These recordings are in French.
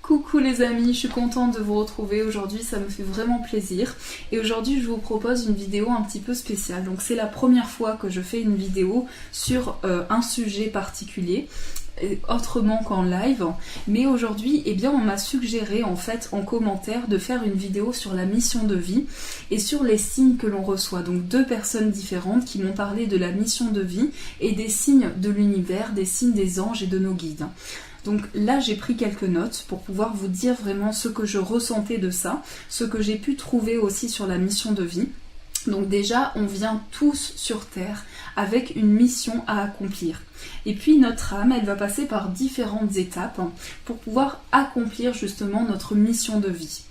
Coucou les amis, je suis contente de vous retrouver aujourd'hui, ça me fait vraiment plaisir. Et aujourd'hui je vous propose une vidéo un petit peu spéciale. Donc c'est la première fois que je fais une vidéo sur un sujet particulier, autrement qu'en live. Mais aujourd'hui, eh bien, on m'a suggéré en fait en commentaire de faire une vidéo sur la mission de vie et sur les signes que l'on reçoit. Donc deux personnes différentes qui m'ont parlé de la mission de vie et des signes de l'univers, des signes des anges et de nos guides. Donc là j'ai pris quelques notes pour pouvoir vous dire vraiment ce que je ressentais de ça, ce que j'ai pu trouver aussi sur la mission de vie. Donc déjà on vient tous sur Terre avec une mission à accomplir. Et puis notre âme elle va passer par différentes étapes pour pouvoir accomplir justement notre mission de vie.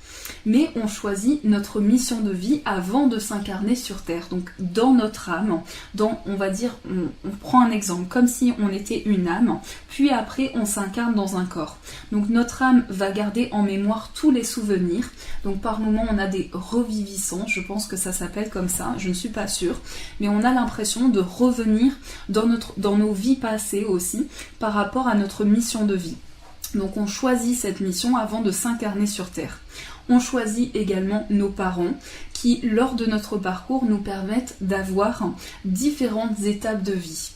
Mais on choisit notre mission de vie avant de s'incarner sur Terre. Donc dans notre âme, on va dire, on prend un exemple, comme si on était une âme, puis après on s'incarne dans un corps. Donc notre âme va garder en mémoire tous les souvenirs. Donc par moments on a des reviviscences, je pense que ça s'appelle comme ça, je ne suis pas sûre. Mais on a l'impression de revenir dans nos vies passées aussi, par rapport à notre mission de vie. Donc on choisit cette mission avant de s'incarner sur Terre. On choisit également nos parents qui, lors de notre parcours, nous permettent d'avoir différentes étapes de vie.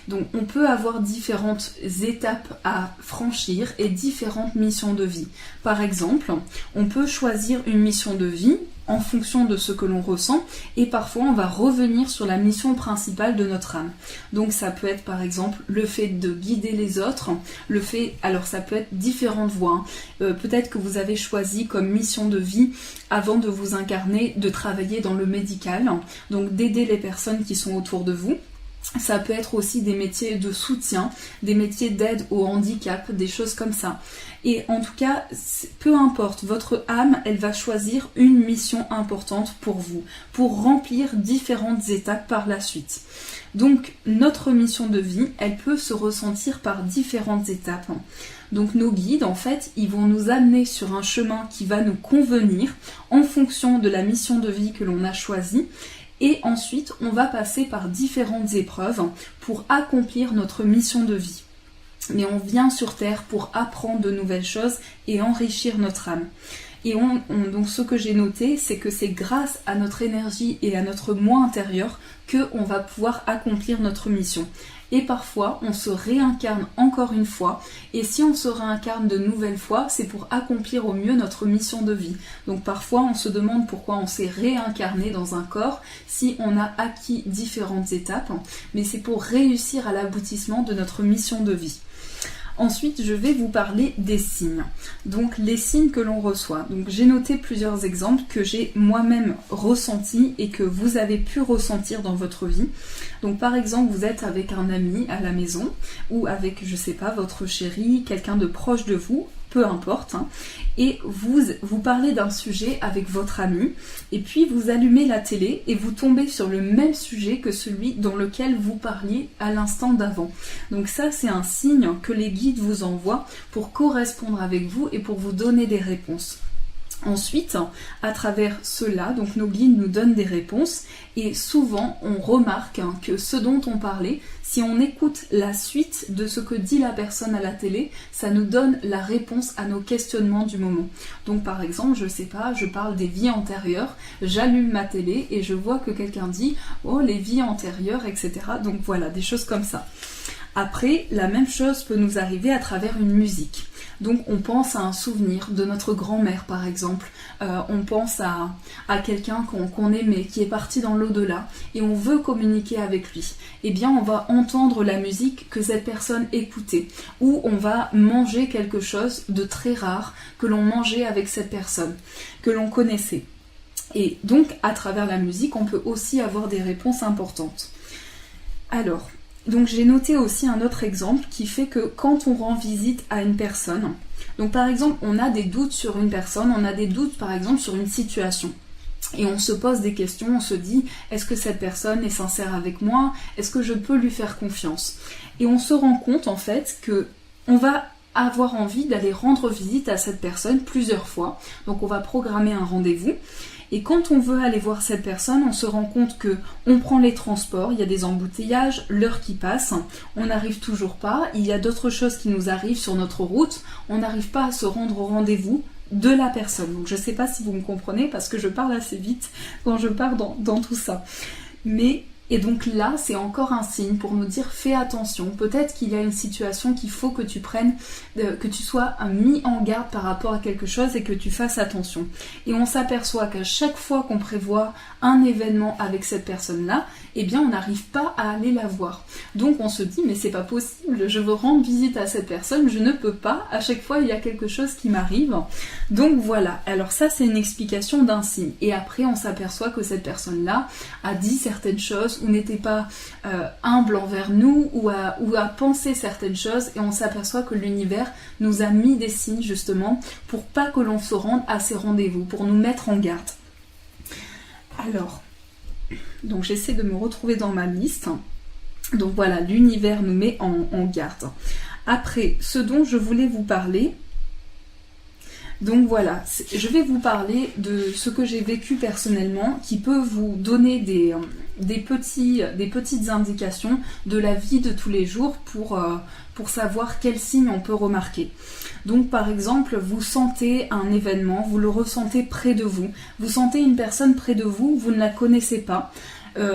Donc on peut avoir différentes étapes à franchir et différentes missions de vie. Par exemple, on peut choisir une mission de vie en fonction de ce que l'on ressent et parfois on va revenir sur la mission principale de notre âme. Donc ça peut être par exemple le fait de guider les autres, alors ça peut être différentes voies. Peut-être que vous avez choisi comme mission de vie avant de vous incarner de travailler dans le médical, donc d'aider les personnes qui sont autour de vous. Ça peut être aussi des métiers de soutien, des métiers d'aide au handicap, des choses comme ça. Et en tout cas, peu importe, votre âme, elle va choisir une mission importante pour vous, pour remplir différentes étapes par la suite. Donc, notre mission de vie, elle peut se ressentir par différentes étapes. Donc nos guides, en fait, ils vont nous amener sur un chemin qui va nous convenir en fonction de la mission de vie que l'on a choisie. Et ensuite, on va passer par différentes épreuves pour accomplir notre mission de vie. Mais on vient sur Terre pour apprendre de nouvelles choses et enrichir notre âme. Et donc ce que j'ai noté, c'est que c'est grâce à notre énergie et à notre moi intérieur qu'on va pouvoir accomplir notre mission. Et parfois, on se réincarne encore une fois. Et si on se réincarne de nouvelles fois, c'est pour accomplir au mieux notre mission de vie. Donc parfois, on se demande pourquoi on s'est réincarné dans un corps si on a acquis différentes étapes. Mais c'est pour réussir à l'aboutissement de notre mission de vie. Ensuite, je vais vous parler des signes. Donc, les signes que l'on reçoit. Donc, j'ai noté plusieurs exemples que j'ai moi-même ressentis et que vous avez pu ressentir dans votre vie. Donc, par exemple, vous êtes avec un ami à la maison ou avec, je sais pas, votre chéri, quelqu'un de proche de vous, peu importe, et vous parlez d'un sujet avec votre ami, et puis vous allumez la télé et vous tombez sur le même sujet que celui dans lequel vous parliez à l'instant d'avant. Donc ça, c'est un signe que les guides vous envoient pour correspondre avec vous et pour vous donner des réponses. Ensuite, à travers cela, donc nos guides nous donnent des réponses et souvent on remarque que ce dont on parlait, si on écoute la suite de ce que dit la personne à la télé, ça nous donne la réponse à nos questionnements du moment. Donc par exemple, je sais pas, je parle des vies antérieures, j'allume ma télé et je vois que quelqu'un dit « Oh, les vies antérieures, etc. » Donc voilà, des choses comme ça. Après, la même chose peut nous arriver à travers une musique. Donc on pense à un souvenir de notre grand-mère par exemple, on pense à quelqu'un qu'on aimait, qui est parti dans l'au-delà et on veut communiquer avec lui. Eh bien on va entendre la musique que cette personne écoutait ou on va manger quelque chose de très rare que l'on mangeait avec cette personne, que l'on connaissait. Et donc à travers la musique on peut aussi avoir des réponses importantes. Alors, donc j'ai noté aussi un autre exemple qui fait que quand on rend visite à une personne, donc par exemple on a des doutes sur une personne, on a des doutes par exemple sur une situation. Et on se pose des questions, on se dit est-ce que cette personne est sincère avec moi? Est-ce que je peux lui faire confiance? Et on se rend compte en fait que on va avoir envie d'aller rendre visite à cette personne plusieurs fois. Donc on va programmer un rendez-vous Et quand on veut aller voir cette personne, on se rend compte que on prend les transports, il y a des embouteillages, l'heure qui passe, on n'arrive toujours pas, il y a d'autres choses qui nous arrivent sur notre route, on n'arrive pas à se rendre au rendez-vous de la personne. Donc je ne sais pas si vous me comprenez parce que je parle assez vite quand je pars dans tout ça. Et donc là, c'est encore un signe pour nous dire fais attention. Peut-être qu'il y a une situation qu'il faut que tu prennes, que tu sois mis en garde par rapport à quelque chose et que tu fasses attention. Et on s'aperçoit qu'à chaque fois qu'on prévoit un événement avec cette personne-là, eh bien on n'arrive pas à aller la voir. Donc on se dit mais c'est pas possible, je veux rendre visite à cette personne, je ne peux pas, à chaque fois il y a quelque chose qui m'arrive. Donc voilà, alors ça c'est une explication d'un signe. Et après on s'aperçoit que cette personne-là a dit certaines choses ou n'était pas humble envers nous ou a pensé certaines choses et on s'aperçoit que l'univers nous a mis des signes justement pour pas que l'on se rende à ces rendez-vous, pour nous mettre en garde. Alors, donc j'essaie de me retrouver dans ma liste. Donc voilà, l'univers nous met en garde. Après, ce dont je voulais vous parler, donc voilà, je vais vous parler de ce que j'ai vécu personnellement qui peut vous donner des petites indications de la vie de tous les jours pour savoir quels signes on peut remarquer. Donc par exemple, vous sentez un événement, vous le ressentez près de vous, vous sentez une personne près de vous, vous ne la connaissez pas.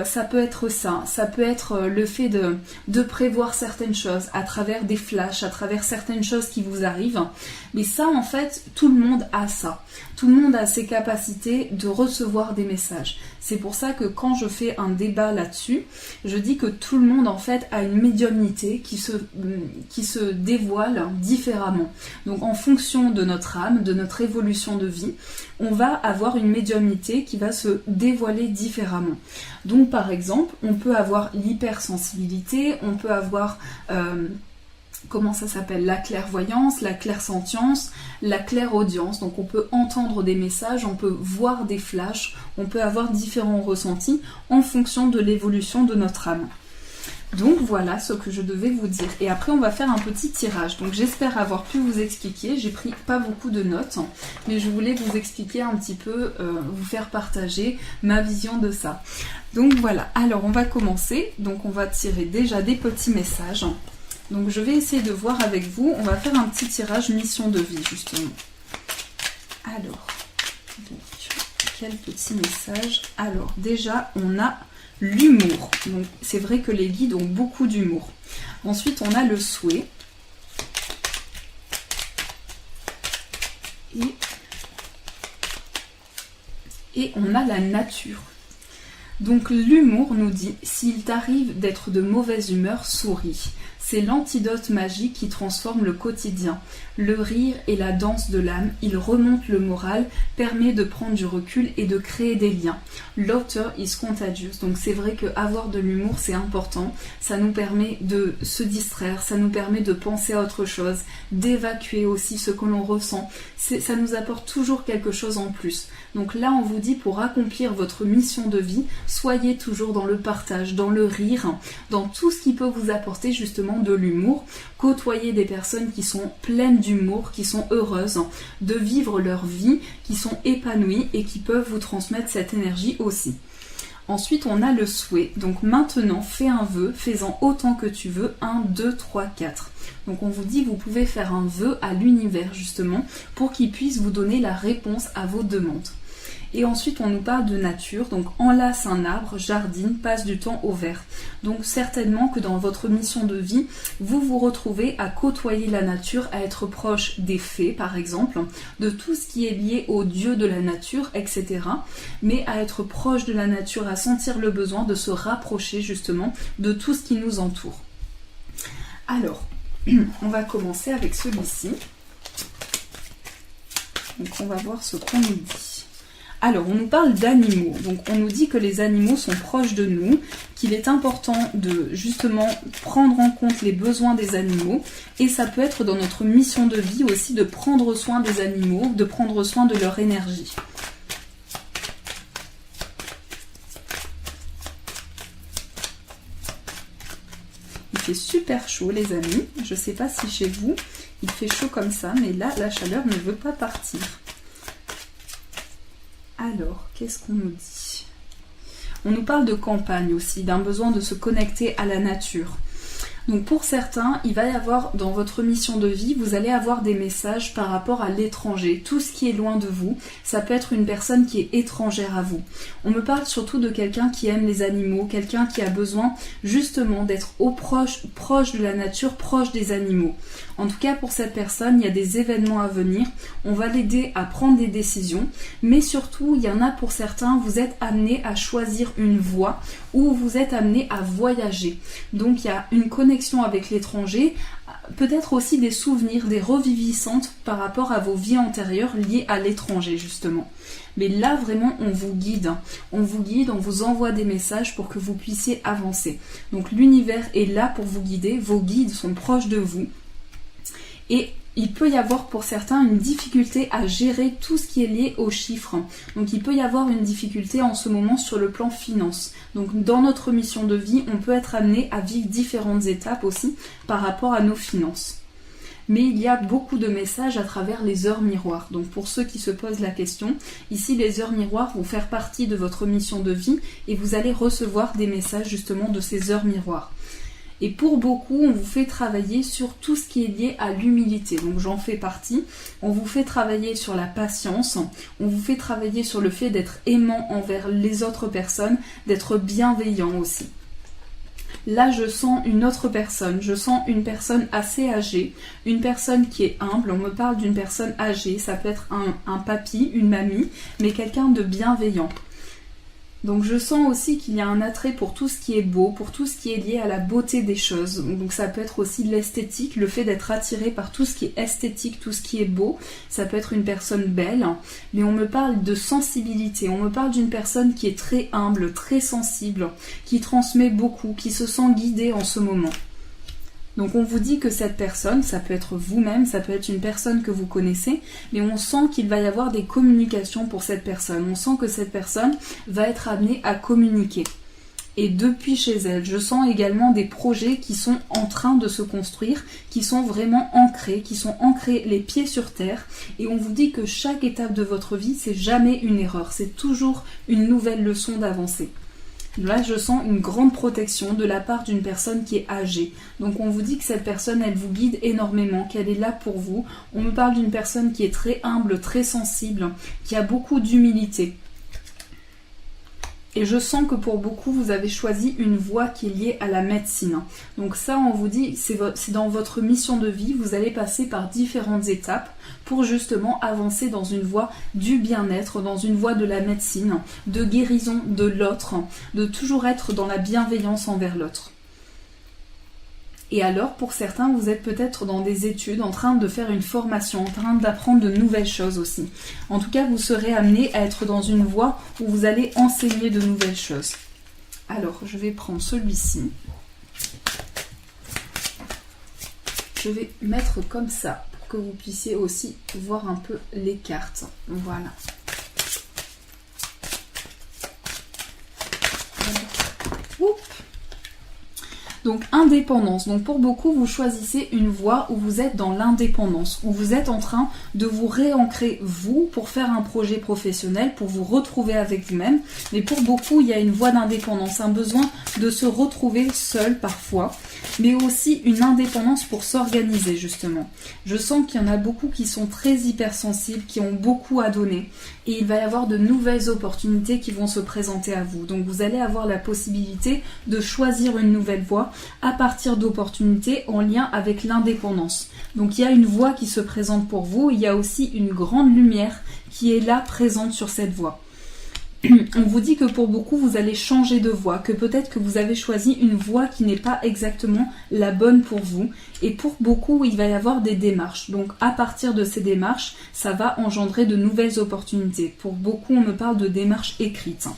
Ça peut être ça peut être le fait de prévoir certaines choses à travers des flashs, à travers certaines choses qui vous arrivent. Mais ça, en fait, tout le monde a ça. Tout le monde a ces capacités de recevoir des messages. C'est pour ça que quand je fais un débat là-dessus, je dis que tout le monde, en fait, a une médiumnité qui se dévoile différemment. Donc, en fonction de notre âme, de notre évolution de vie, on va avoir une médiumnité qui va se dévoiler différemment. Donc par exemple, on peut avoir l'hypersensibilité, on peut avoir, la clairvoyance, la clairsentience, la clairaudience. Donc on peut entendre des messages, on peut voir des flashs, on peut avoir différents ressentis en fonction de l'évolution de notre âme. Donc voilà ce que je devais vous dire. Et après on va faire un petit tirage. Donc j'espère avoir pu vous expliquer. J'ai pris pas beaucoup de notes, mais je voulais vous expliquer un petit peu, vous faire partager ma vision de ça. Donc voilà, alors on va commencer. Donc on va tirer déjà des petits messages. Donc je vais essayer de voir avec vous. On va faire un petit tirage mission de vie justement. Alors, donc, quel petit message. Alors déjà on a l'humour. Donc c'est vrai que les guides ont beaucoup d'humour. Ensuite on a le souhait. Et on a la nature. Donc l'humour nous dit, s'il t'arrive d'être de mauvaise humeur, souris. C'est l'antidote magique qui transforme le quotidien. Le rire et la danse de l'âme, il remonte le moral, permet de prendre du recul et de créer des liens. Laughter is contagious. Donc c'est vrai qu'avoir de l'humour, c'est important. Ça nous permet de se distraire, ça nous permet de penser à autre chose, d'évacuer aussi ce que l'on ressent. Ça nous apporte toujours quelque chose en plus. Donc là, on vous dit, pour accomplir votre mission de vie, soyez toujours dans le partage, dans le rire, dans tout ce qui peut vous apporter justement de l'humour. Côtoyez des personnes qui sont pleines d'humour, qui sont heureuses de vivre leur vie, qui sont épanouies et qui peuvent vous transmettre cette énergie aussi. Ensuite, on a le souhait. Donc maintenant, fais un vœu, fais-en autant que tu veux. 1, 2, 3, 4. Donc on vous dit, vous pouvez faire un vœu à l'univers justement pour qu'il puisse vous donner la réponse à vos demandes. Et ensuite, on nous parle de nature. Donc enlace un arbre, jardine, passe du temps au vert. Donc certainement que dans votre mission de vie, vous vous retrouvez à côtoyer la nature, à être proche des fées par exemple, de tout ce qui est lié aux dieux de la nature, etc. Mais à être proche de la nature, à sentir le besoin de se rapprocher justement de tout ce qui nous entoure. Alors, on va commencer avec celui-ci. Donc on va voir ce qu'on nous dit. Alors, on nous parle d'animaux. Donc, on nous dit que les animaux sont proches de nous, qu'il est important de, justement, prendre en compte les besoins des animaux. Et ça peut être dans notre mission de vie aussi de prendre soin des animaux, de prendre soin de leur énergie. Il fait super chaud, les amis. Je ne sais pas si chez vous, il fait chaud comme ça, mais là, la chaleur ne veut pas partir. Alors, qu'est-ce qu'on nous dit? On nous parle de campagne aussi, d'un besoin de se connecter à la nature. Donc pour certains, il va y avoir dans votre mission de vie, vous allez avoir des messages par rapport à l'étranger, tout ce qui est loin de vous. Ça peut être une personne qui est étrangère à vous. On me parle surtout de quelqu'un qui aime les animaux, quelqu'un qui a besoin justement d'être proche de la nature, proche des animaux. En tout cas pour cette personne, il y a des événements à venir. On va l'aider à prendre des décisions, mais surtout il y en a pour certains, vous êtes amené à choisir une voie ou vous êtes amené à voyager. Donc il y a une connexion avec l'étranger, peut-être aussi des souvenirs, des reviviscentes par rapport à vos vies antérieures liées à l'étranger justement. Mais là vraiment on vous guide, on vous envoie des messages pour que vous puissiez avancer. Donc l'univers est là pour vous guider, vos guides sont proches de vous et il peut y avoir pour certains une difficulté à gérer tout ce qui est lié aux chiffres. Donc il peut y avoir une difficulté en ce moment sur le plan finance. Donc dans notre mission de vie, on peut être amené à vivre différentes étapes aussi par rapport à nos finances. Mais il y a beaucoup de messages à travers les heures miroirs. Donc pour ceux qui se posent la question, ici les heures miroirs vont faire partie de votre mission de vie et vous allez recevoir des messages justement de ces heures miroirs. Et pour beaucoup, on vous fait travailler sur tout ce qui est lié à l'humilité. Donc j'en fais partie. On vous fait travailler sur la patience. On vous fait travailler sur le fait d'être aimant envers les autres personnes, d'être bienveillant aussi. Là, je sens une autre personne. Je sens une personne assez âgée, une personne qui est humble. On me parle d'une personne âgée. Ça peut être un papy, une mamie, mais quelqu'un de bienveillant. Donc je sens aussi qu'il y a un attrait pour tout ce qui est beau, pour tout ce qui est lié à la beauté des choses. Donc ça peut être aussi l'esthétique, le fait d'être attiré par tout ce qui est esthétique, tout ce qui est beau. Ça peut être une personne belle, mais on me parle de sensibilité. On me parle d'une personne qui est très humble, très sensible, qui transmet beaucoup, qui se sent guidée en ce moment. Donc on vous dit que cette personne, ça peut être vous-même, ça peut être une personne que vous connaissez, mais on sent qu'il va y avoir des communications pour cette personne. On sent que cette personne va être amenée à communiquer. Et depuis chez elle, je sens également des projets qui sont en train de se construire, qui sont vraiment ancrés, les pieds sur terre. Et on vous dit que chaque étape de votre vie, c'est jamais une erreur, c'est toujours une nouvelle leçon d'avancer. Là, je sens une grande protection de la part d'une personne qui est âgée. Donc on vous dit que cette personne, elle vous guide énormément, qu'elle est là pour vous. On me parle d'une personne qui est très humble, très sensible, qui a beaucoup d'humilité. Et je sens que pour beaucoup, vous avez choisi une voie qui est liée à la médecine. Donc ça, on vous dit, c'est dans votre mission de vie, vous allez passer par différentes étapes pour justement avancer dans une voie du bien-être, dans une voie de la médecine, de guérison de l'autre, de toujours être dans la bienveillance envers l'autre. Et alors, pour certains, vous êtes peut-être dans des études, en train de faire une formation, en train d'apprendre de nouvelles choses aussi. En tout cas, vous serez amené à être dans une voie où vous allez enseigner de nouvelles choses. Alors, je vais prendre celui-ci. Je vais mettre comme ça, pour que vous puissiez aussi voir un peu les cartes. Voilà. Oups. Donc indépendance, donc pour beaucoup vous choisissez une voie où vous êtes dans l'indépendance, où vous êtes en train de vous réancrer vous pour faire un projet professionnel, pour vous retrouver avec vous-même. Mais pour beaucoup il y a une voie d'indépendance, un besoin de se retrouver seul parfois, mais aussi une indépendance pour s'organiser justement. Je sens qu'il y en a beaucoup qui sont très hypersensibles, qui ont beaucoup à donner et il va y avoir de nouvelles opportunités qui vont se présenter à vous. Donc vous allez avoir la possibilité de choisir une nouvelle voie à partir d'opportunités en lien avec l'indépendance. Donc il y a une voie qui se présente pour vous, il y a aussi une grande lumière qui est là présente sur cette voie. On vous dit que pour beaucoup vous allez changer de voie, que peut-être que vous avez choisi une voie qui n'est pas exactement la bonne pour vous, et pour beaucoup il va y avoir des démarches. Donc à partir de ces démarches, ça va engendrer de nouvelles opportunités. Pour beaucoup on me parle de démarches écrites.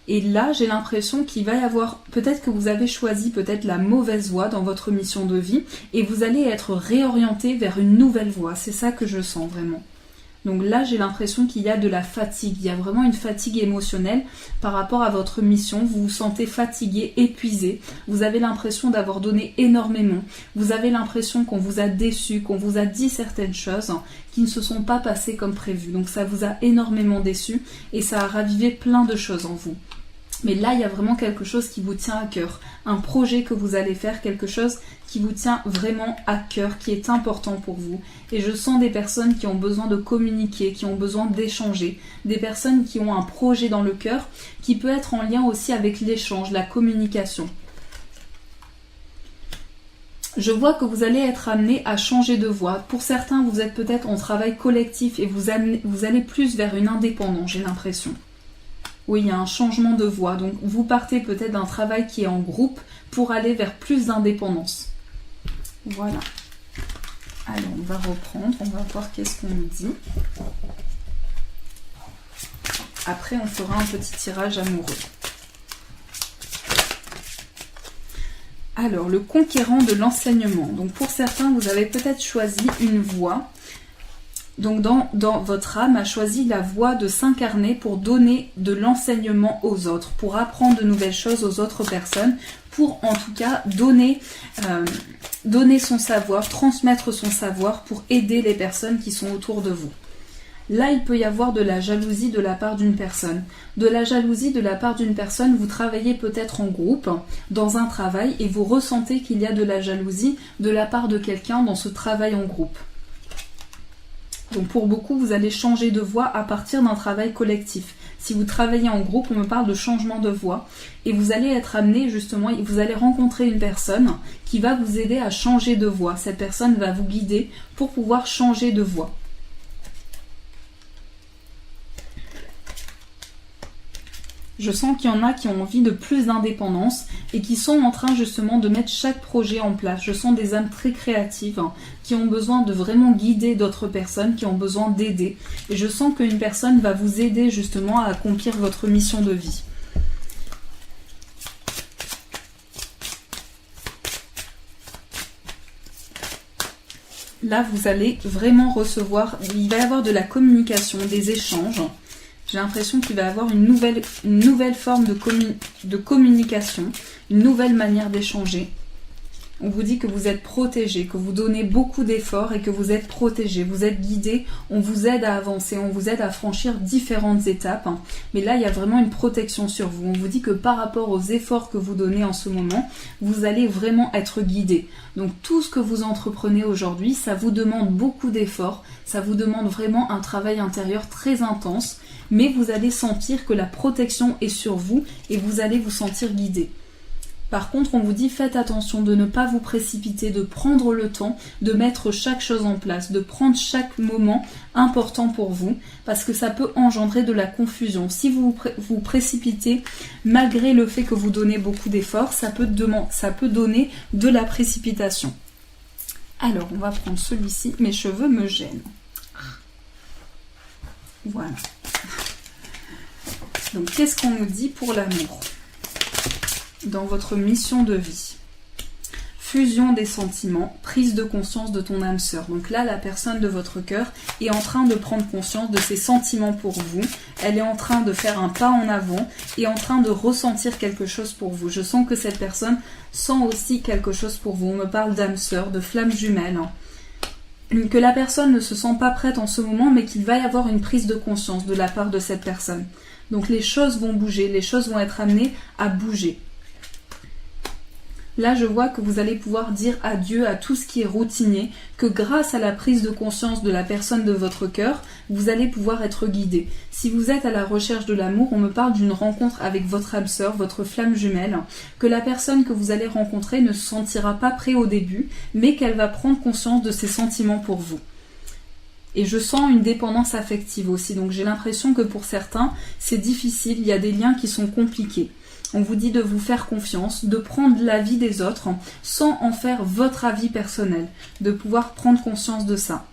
Et là, j'ai l'impression qu'il va y avoir, peut-être que vous avez choisi peut-être la mauvaise voie dans votre mission de vie et vous allez être réorienté vers une nouvelle voie. C'est ça que je sens vraiment. Donc là, j'ai l'impression qu'il y a de la fatigue. Il y a vraiment une fatigue émotionnelle par rapport à votre mission. Vous vous sentez fatigué, épuisé. Vous avez l'impression d'avoir donné énormément. Vous avez l'impression qu'on vous a déçu, qu'on vous a dit certaines choses qui ne se sont pas passées comme prévu. Donc ça vous a énormément déçu et ça a ravivé plein de choses en vous. Mais là, il y a vraiment quelque chose qui vous tient à cœur. Un projet que vous allez faire, quelque chose qui vous tient vraiment à cœur, qui est important pour vous. Et je sens des personnes qui ont besoin de communiquer, qui ont besoin d'échanger. Des personnes qui ont un projet dans le cœur, qui peut être en lien aussi avec l'échange, la communication. Je vois que vous allez être amené à changer de voie. Pour certains, vous êtes peut-être en travail collectif et vous allez plus vers une indépendance, j'ai l'impression. Oui, il y a un changement de voie. Donc, vous partez peut-être d'un travail qui est en groupe pour aller vers plus d'indépendance. Voilà. Alors, on va reprendre. On va voir qu'est-ce qu'on nous dit. Après, on fera un petit tirage amoureux. Alors, le conquérant de l'enseignement. Donc, pour certains, vous avez peut-être choisi une voie. Donc dans votre âme a choisi la voie de s'incarner pour donner de l'enseignement aux autres, pour apprendre de nouvelles choses aux autres personnes, pour en tout cas donner son savoir, transmettre son savoir pour aider les personnes qui sont autour de vous. Là, il peut y avoir de la jalousie de la part d'une personne. De la jalousie de la part d'une personne, vous travaillez peut-être en groupe, dans un travail, et vous ressentez qu'il y a de la jalousie de la part de quelqu'un dans ce travail en groupe. Donc pour beaucoup, vous allez changer de voie à partir d'un travail collectif. Si vous travaillez en groupe, on me parle de changement de voie. Et vous allez être amené justement, vous allez rencontrer une personne qui va vous aider à changer de voie. Cette personne va vous guider pour pouvoir changer de voie. Je sens qu'il y en a qui ont envie de plus d'indépendance et qui sont en train justement de mettre chaque projet en place. Je sens des âmes très créatives qui ont besoin de vraiment guider d'autres personnes, qui ont besoin d'aider. Et je sens qu'une personne va vous aider justement à accomplir votre mission de vie. Là, vous allez vraiment recevoir, il va y avoir de la communication, des échanges. J'ai l'impression qu'il va y avoir une nouvelle forme de communication, une nouvelle manière d'échanger. On vous dit que vous êtes protégé, que vous donnez beaucoup d'efforts et que vous êtes protégé, vous êtes guidé, on vous aide à avancer, on vous aide à franchir différentes étapes. Mais là, il y a vraiment une protection sur vous. On vous dit que par rapport aux efforts que vous donnez en ce moment, vous allez vraiment être guidé. Donc tout ce que vous entreprenez aujourd'hui, ça vous demande beaucoup d'efforts, ça vous demande vraiment un travail intérieur très intense, mais vous allez sentir que la protection est sur vous et vous allez vous sentir guidé. Par contre, on vous dit faites attention de ne pas vous précipiter, de prendre le temps, de mettre chaque chose en place, de prendre chaque moment important pour vous, parce que ça peut engendrer de la confusion. Si vous vous précipitez, malgré le fait que vous donnez beaucoup d'efforts, ça peut donner de la précipitation. Alors, on va prendre celui-ci. Mes cheveux me gênent. Voilà. Donc, qu'est-ce qu'on nous dit pour l'amour ? Dans votre mission de vie. Fusion des sentiments, prise de conscience de ton âme sœur. Donc là, la personne de votre cœur est en train de prendre conscience de ses sentiments pour vous. Elle est en train de faire un pas en avant et en train de ressentir quelque chose pour vous. Je sens que cette personne sent aussi quelque chose pour vous. On me parle d'âme sœur, de flamme jumelle. Que la personne ne se sent pas prête en ce moment, mais qu'il va y avoir une prise de conscience de la part de cette personne. Donc les choses vont bouger, les choses vont être amenées à bouger. Là, je vois que vous allez pouvoir dire adieu à tout ce qui est routinier, que grâce à la prise de conscience de la personne de votre cœur, vous allez pouvoir être guidé. Si vous êtes à la recherche de l'amour, on me parle d'une rencontre avec votre âme sœur, votre flamme jumelle, que la personne que vous allez rencontrer ne se sentira pas prête au début, mais qu'elle va prendre conscience de ses sentiments pour vous. Et je sens une dépendance affective aussi, donc j'ai l'impression que pour certains, c'est difficile, il y a des liens qui sont compliqués. On vous dit de vous faire confiance, de prendre l'avis des autres sans en faire votre avis personnel, de pouvoir prendre conscience de ça.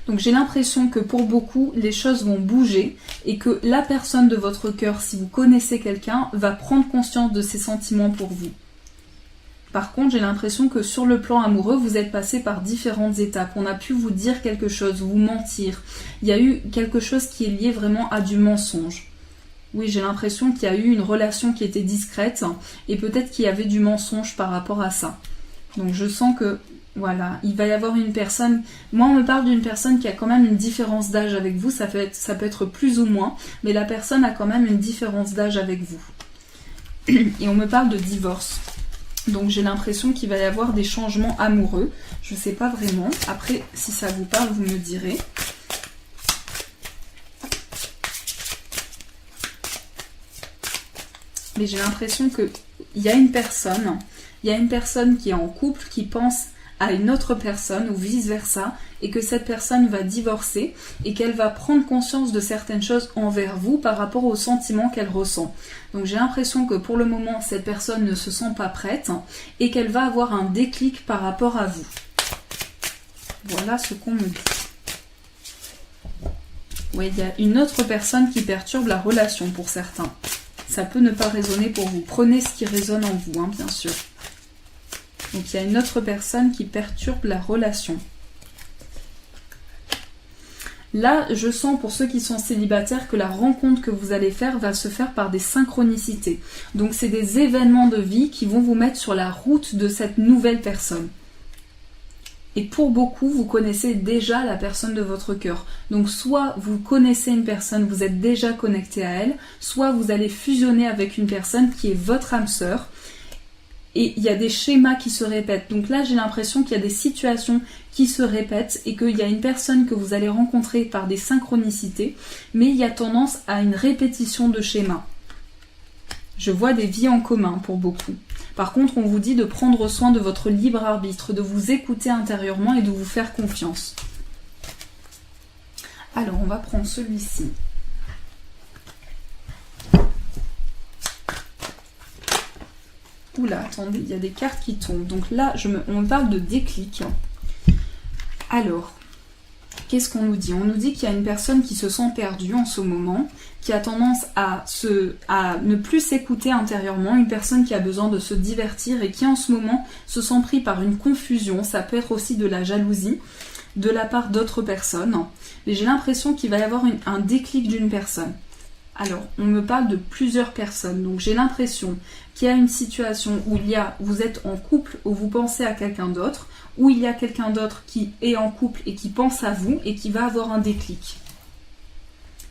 Donc j'ai l'impression que pour beaucoup, les choses vont bouger et que la personne de votre cœur, si vous connaissez quelqu'un, va prendre conscience de ses sentiments pour vous. Par contre, j'ai l'impression que sur le plan amoureux, vous êtes passé par différentes étapes. On a pu vous dire quelque chose, vous mentir. Il y a eu quelque chose qui est lié vraiment à du mensonge. Oui, j'ai l'impression qu'il y a eu une relation qui était discrète et peut-être qu'il y avait du mensonge par rapport à ça. Donc je sens que, voilà, il va y avoir une personne... Moi, on me parle d'une personne qui a quand même une différence d'âge avec vous. Ça peut être plus ou moins, mais la personne a quand même une différence d'âge avec vous. Et on me parle de divorce. Donc j'ai l'impression qu'il va y avoir des changements amoureux. Je ne sais pas vraiment. Après, si ça vous parle, vous me direz. Mais j'ai l'impression qu'il y a une personne qui est en couple, qui pense à une autre personne ou vice-versa, et que cette personne va divorcer et qu'elle va prendre conscience de certaines choses envers vous par rapport aux sentiments qu'elle ressent. Donc j'ai l'impression que pour le moment, cette personne ne se sent pas prête et qu'elle va avoir un déclic par rapport à vous. Voilà ce qu'on me dit. Oui, il y a une autre personne qui perturbe la relation pour certains. Ça peut ne pas résonner pour vous. Prenez ce qui résonne en vous, hein, bien sûr. Donc il y a une autre personne qui perturbe la relation. Là, je sens pour ceux qui sont célibataires que la rencontre que vous allez faire va se faire par des synchronicités. Donc c'est des événements de vie qui vont vous mettre sur la route de cette nouvelle personne. Et pour beaucoup, vous connaissez déjà la personne de votre cœur. Donc soit vous connaissez une personne, vous êtes déjà connecté à elle, soit vous allez fusionner avec une personne qui est votre âme sœur. Et il y a des schémas qui se répètent. Donc là, j'ai l'impression qu'il y a des situations qui se répètent et qu'il y a une personne que vous allez rencontrer par des synchronicités, mais il y a tendance à une répétition de schémas. Je vois des vies en commun pour beaucoup. Par contre, on vous dit de prendre soin de votre libre arbitre, de vous écouter intérieurement et de vous faire confiance. Alors, on va prendre celui-ci. Oula, attendez, il y a des cartes qui tombent. Donc là, on me parle de déclic. Alors, qu'est-ce qu'on nous dit? On nous dit qu'il y a une personne qui se sent perdue en ce moment, qui a tendance à ne plus s'écouter intérieurement, une personne qui a besoin de se divertir et qui en ce moment se sent pris par une confusion. Ça peut être aussi de la jalousie de la part d'autres personnes. Mais j'ai l'impression qu'il va y avoir un déclic d'une personne. Alors, on me parle de plusieurs personnes, donc j'ai l'impression qu'il y a une situation où vous êtes en couple, où vous pensez à quelqu'un d'autre, où il y a quelqu'un d'autre qui est en couple et qui pense à vous et qui va avoir un déclic.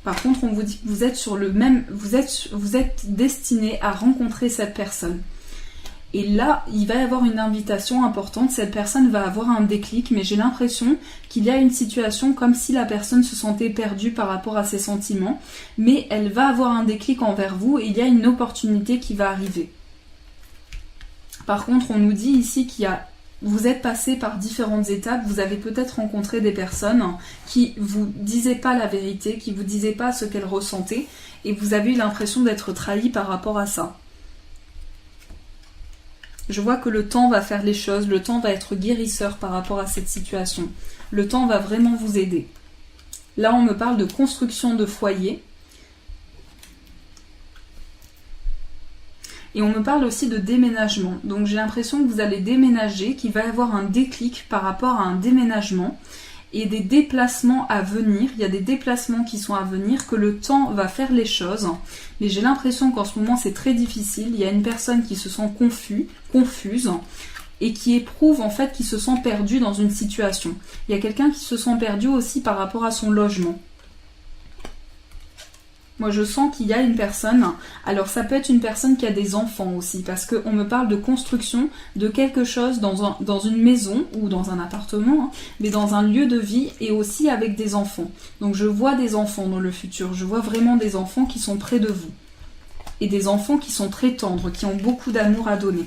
Par contre, on vous dit que vous êtes sur le même, vous êtes destiné à rencontrer cette personne. Et là, il va y avoir une invitation importante, cette personne va avoir un déclic, mais j'ai l'impression qu'il y a une situation comme si la personne se sentait perdue par rapport à ses sentiments, mais elle va avoir un déclic envers vous et il y a une opportunité qui va arriver. Par contre, on nous dit ici vous êtes passé par différentes étapes, vous avez peut-être rencontré des personnes qui vous disaient pas la vérité, qui vous disaient pas ce qu'elles ressentaient, et vous avez eu l'impression d'être trahi par rapport à ça. Je vois que le temps va faire les choses, le temps va être guérisseur par rapport à cette situation. Le temps va vraiment vous aider. Là, on me parle de construction de foyer. Et on me parle aussi de déménagement. Donc j'ai l'impression que vous allez déménager, qu'il va y avoir un déclic par rapport à un déménagement et des déplacements à venir. Il y a des déplacements qui sont à venir, que le temps va faire les choses. Mais j'ai l'impression qu'en ce moment c'est très difficile. Il y a une personne qui se sent confuse et qui éprouve en fait, qui se sent perdue dans une situation. Il y a quelqu'un qui se sent perdu aussi par rapport à son logement. Moi, je sens qu'il y a une personne, alors ça peut être une personne qui a des enfants aussi, parce qu'on me parle de construction de quelque chose dans une maison ou dans un appartement, mais dans un lieu de vie et aussi avec des enfants. Donc je vois des enfants dans le futur, je vois vraiment des enfants qui sont près de vous. Et des enfants qui sont très tendres, qui ont beaucoup d'amour à donner.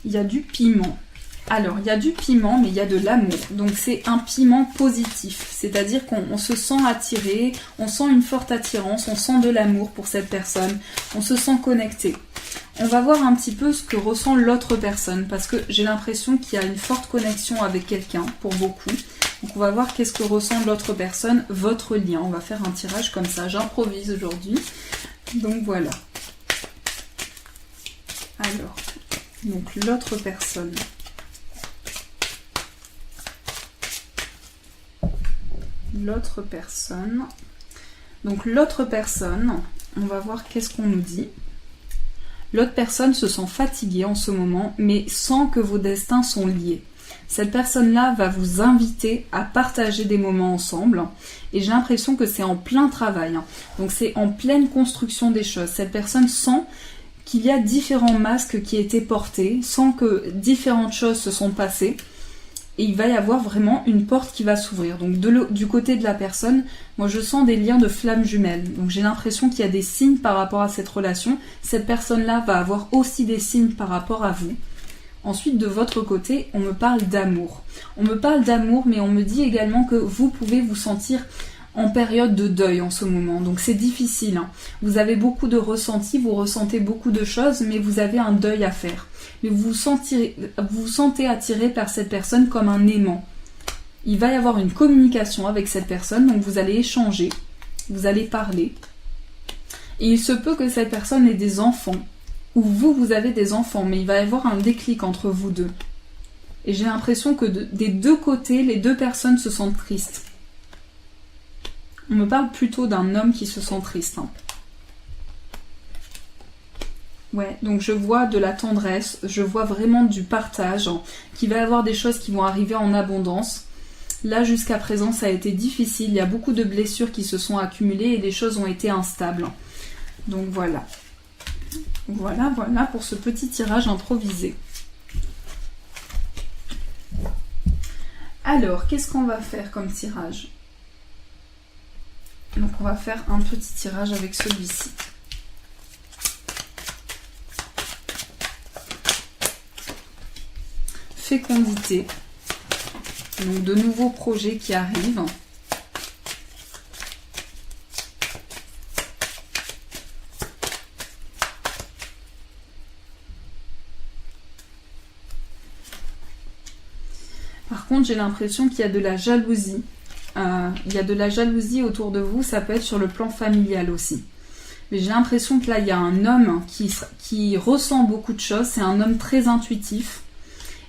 Il y a du piment. Alors, il y a du piment, mais il y a de l'amour. Donc, c'est un piment positif. C'est-à-dire qu'on se sent attiré, on sent une forte attirance, on sent de l'amour pour cette personne, on se sent connecté. On va voir un petit peu ce que ressent l'autre personne, parce que j'ai l'impression qu'il y a une forte connexion avec quelqu'un, pour beaucoup. Donc on va voir qu'est-ce que ressent l'autre personne, votre lien. On va faire un tirage comme ça, j'improvise aujourd'hui. Donc voilà. Alors, donc l'autre personne. L'autre personne. Donc l'autre personne, on va voir qu'est-ce qu'on nous dit. L'autre personne se sent fatiguée en ce moment, mais sent que vos destins sont liés. Cette personne-là va vous inviter à partager des moments ensemble. Et j'ai l'impression que c'est en plein travail. Donc c'est en pleine construction des choses. Cette personne sent qu'il y a différents masques qui étaient portés, sent que différentes choses se sont passées. Et il va y avoir vraiment une porte qui va s'ouvrir. Donc du côté de la personne, moi je sens des liens de flammes jumelles. Donc j'ai l'impression qu'il y a des signes par rapport à cette relation. Cette personne-là va avoir aussi des signes par rapport à vous. Ensuite, de votre côté, on me parle d'amour. On me parle d'amour, mais on me dit également que vous pouvez vous sentir en période de deuil en ce moment. Donc c'est difficile. Vous avez beaucoup de ressentis, vous ressentez beaucoup de choses, mais vous avez un deuil à faire. Mais vous vous sentez attiré par cette personne comme un aimant. Il va y avoir une communication avec cette personne, donc vous allez échanger, vous allez parler. Et il se peut que cette personne ait des enfants, ou vous avez des enfants, mais il va y avoir un déclic entre vous deux. Et j'ai l'impression que des deux côtés, les deux personnes se sentent tristes. On me parle plutôt d'un homme qui se sent triste. Ouais, donc je vois de la tendresse, je vois vraiment du partage, qu'il va y avoir des choses qui vont arriver en abondance. Là, jusqu'à présent, ça a été difficile, il y a beaucoup de blessures qui se sont accumulées et les choses ont été instables. Donc voilà. Voilà pour ce petit tirage improvisé. Alors, qu'est-ce qu'on va faire comme tirage ? Donc on va faire un petit tirage avec celui-ci. Fécondité. Donc de nouveaux projets qui arrivent. Par contre, j'ai l'impression qu'il y a de la jalousie. Il y a de la jalousie autour de vous, ça peut être sur le plan familial aussi. Mais j'ai l'impression que là, il y a un homme qui ressent beaucoup de choses, c'est un homme très intuitif.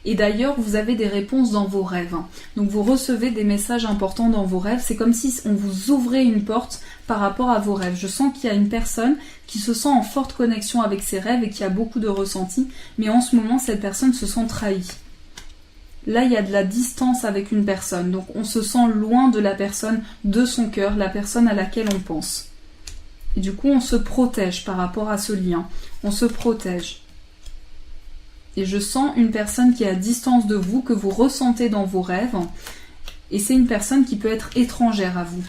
Et d'ailleurs, vous avez des réponses dans vos rêves. Donc vous recevez des messages importants dans vos rêves, c'est comme si on vous ouvrait une porte par rapport à vos rêves. Je sens qu'il y a une personne qui se sent en forte connexion avec ses rêves et qui a beaucoup de ressentis, mais en ce moment, cette personne se sent trahie. Là, il y a de la distance avec une personne, donc on se sent loin de la personne, de son cœur, la personne à laquelle on pense. Et du coup, on se protège par rapport à ce lien, on se protège. Et je sens une personne qui est à distance de vous, que vous ressentez dans vos rêves, et c'est une personne qui peut être étrangère à vous.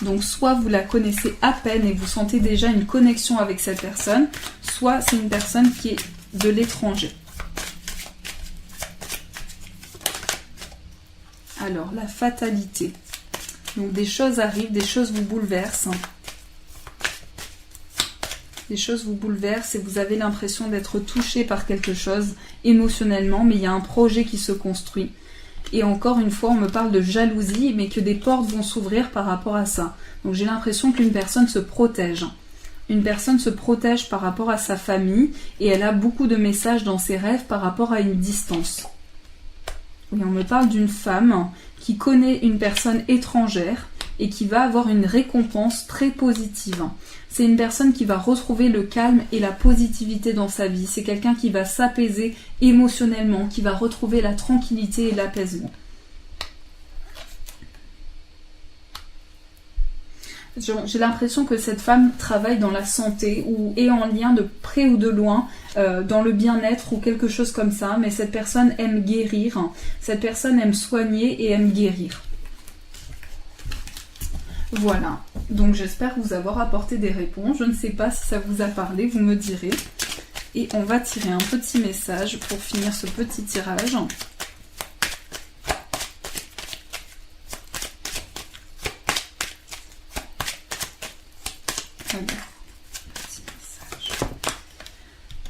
Donc soit vous la connaissez à peine et vous sentez déjà une connexion avec cette personne, soit c'est une personne qui est de l'étranger. Alors, la fatalité. Donc, des choses arrivent, des choses vous bouleversent. Des choses vous bouleversent et vous avez l'impression d'être touché par quelque chose émotionnellement, mais il y a un projet qui se construit. Et encore une fois, on me parle de jalousie, mais que des portes vont s'ouvrir par rapport à ça. Donc, j'ai l'impression qu'une personne se protège. Une personne se protège par rapport à sa famille et elle a beaucoup de messages dans ses rêves par rapport à une distance. Oui, on me parle d'une femme qui connaît une personne étrangère et qui va avoir une récompense très positive. C'est une personne qui va retrouver le calme et la positivité dans sa vie. C'est quelqu'un qui va s'apaiser émotionnellement, qui va retrouver la tranquillité et l'apaisement. J'ai l'impression que cette femme travaille dans la santé ou est en lien de près ou de loin dans le bien-être ou quelque chose comme ça, mais cette personne aime guérir, cette personne aime soigner et aime guérir. Voilà, donc j'espère vous avoir apporté des réponses. Je ne sais pas si ça vous a parlé, vous me direz. Et on va tirer un petit message pour finir ce petit tirage.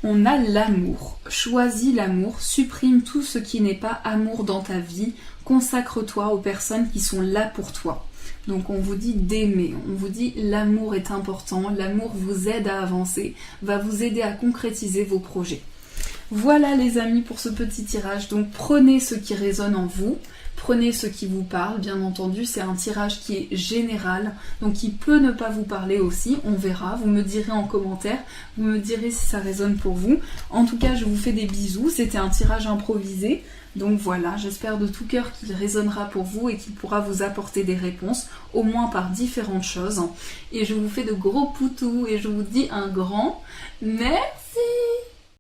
On a l'amour. Choisis l'amour, supprime tout ce qui n'est pas amour dans ta vie, consacre-toi aux personnes qui sont là pour toi. Donc on vous dit d'aimer, on vous dit l'amour est important, l'amour vous aide à avancer, va vous aider à concrétiser vos projets. Voilà les amis pour ce petit tirage, donc prenez ce qui résonne en vous, prenez ce qui vous parle, bien entendu c'est un tirage qui est général, donc qui peut ne pas vous parler aussi, on verra, vous me direz en commentaire, vous me direz si ça résonne pour vous. En tout cas je vous fais des bisous, c'était un tirage improvisé, donc voilà, j'espère de tout cœur qu'il résonnera pour vous et qu'il pourra vous apporter des réponses, au moins par différentes choses. Et je vous fais de gros poutous et je vous dis un grand merci.